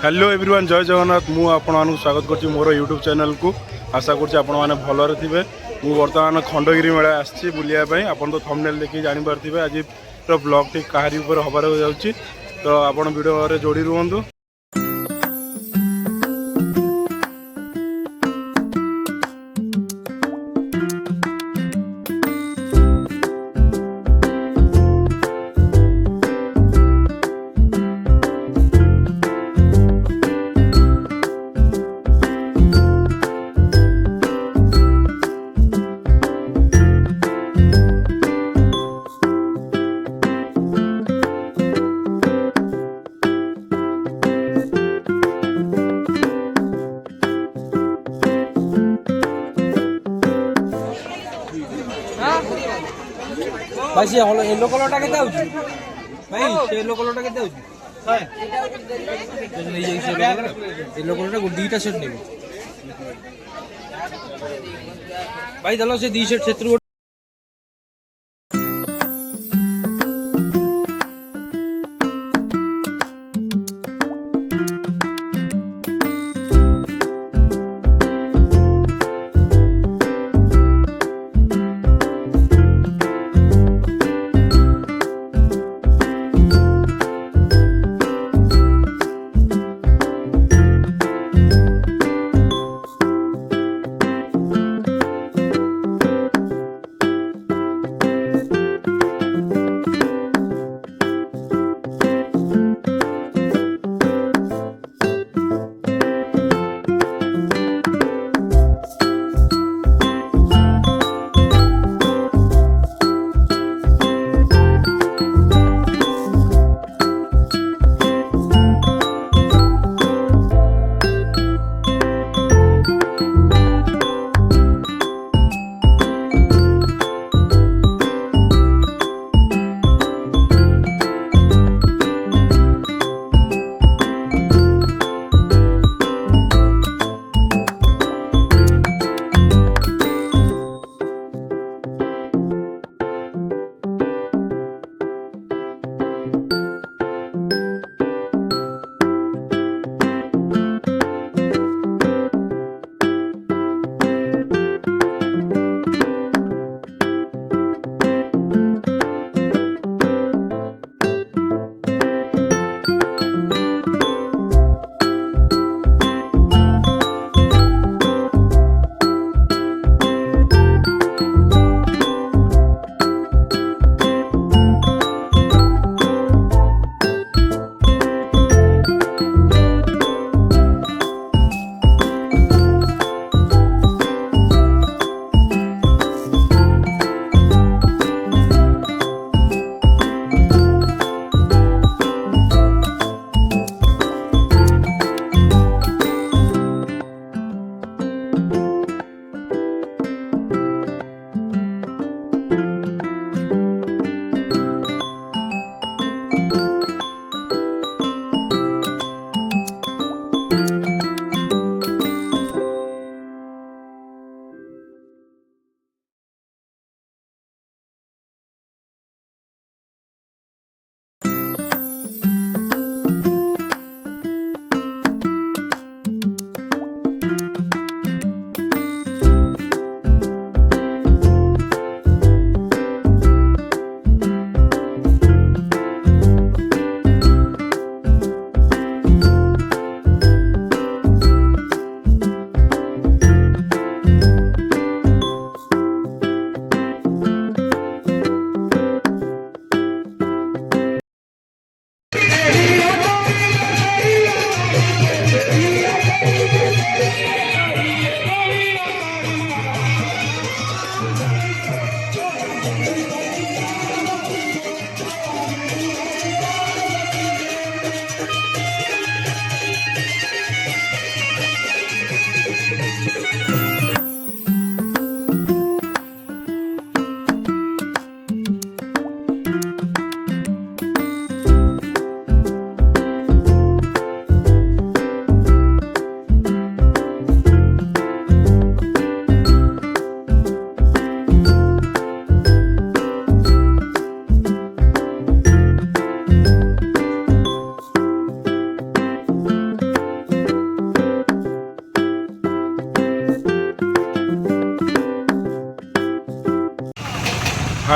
Hello everyone जय जगन्नाथ मु आपन स्वागत करछि मोर यूट्यूब चैनल को। आशा करछि आपण माने भलरे थिबे। मु वर्तमान खंडगिरी मेला आछि बुलिया पई। आपण तो थंबनेल देखि जानि पारथिबे आज रो ब्लॉग टी काहारी ऊपर हबार जाउछि। तो आपण वीडियो रे जोड़ी रुहंतु। भाई से येलो कलर टा केते आउची भाई से येलो कलर टा केते आउची नहीं जाई से येलो कलर टा दीटा सेट नेबी भाई दलो से दी सेट क्षेत्र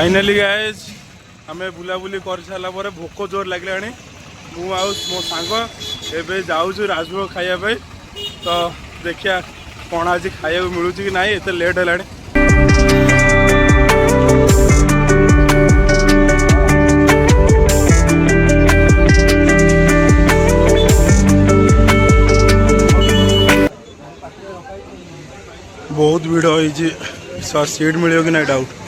फाइनाली गाइज आम बुलाबुली कर सारा भोक जोर लगे मु आउ मो सांग एबे जाऊँ राजभोग खायापी तो देखिया कौन आज खाया मिलूँ कि ना एत लेट है। बहुत भिड़ होती सीट मिले कि ना डाउट।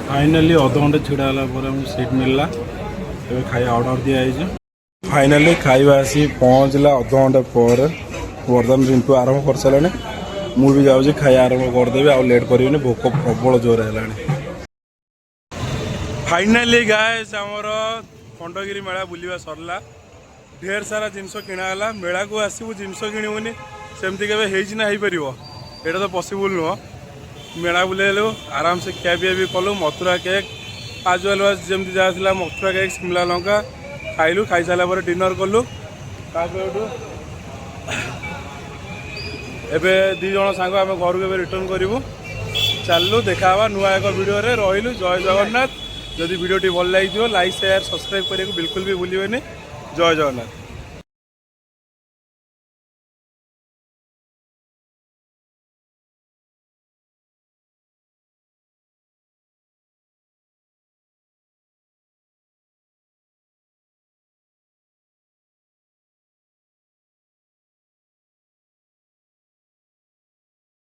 फाइनाली अध घंटे छिड़ा सीट मिलला खाया ऑर्डर दिखाई। फाइनाली खाଇବା आसी पहुँचला अध घंटे पर बर्तमान रिंटू आरंभ कर सारे मुझे जाऊँगी खाया आरंभ करदेवी आउ लेट करी भोक प्रबल जोर है। फाइनाली गाइस आमर खंडगिरी मेला बुलवा सरला ढेर सारा जिनस किणाला मेला को आसबू जिनस किणुनि सेमती के ना हो पार यहाँ तो पॉसिबल नुह मेला बुलेलु आराम से खिया पिया भी कलु मथुरा केक आज वेल वाज जमी जहाँ मथुरा केक शिमला लंका खाइलु खाई सारा पर डिनर कलु एबे दी जन सांग आम घर को रिटर्न करूँ चलु देखा नुआ एक वीडियो रे रही जय जगन्नाथ। जदि वीडियो भल लगी लाइक शेयर सब्सक्राइब करने को बिल्कुल भी भूलिए। जय जगन्नाथ।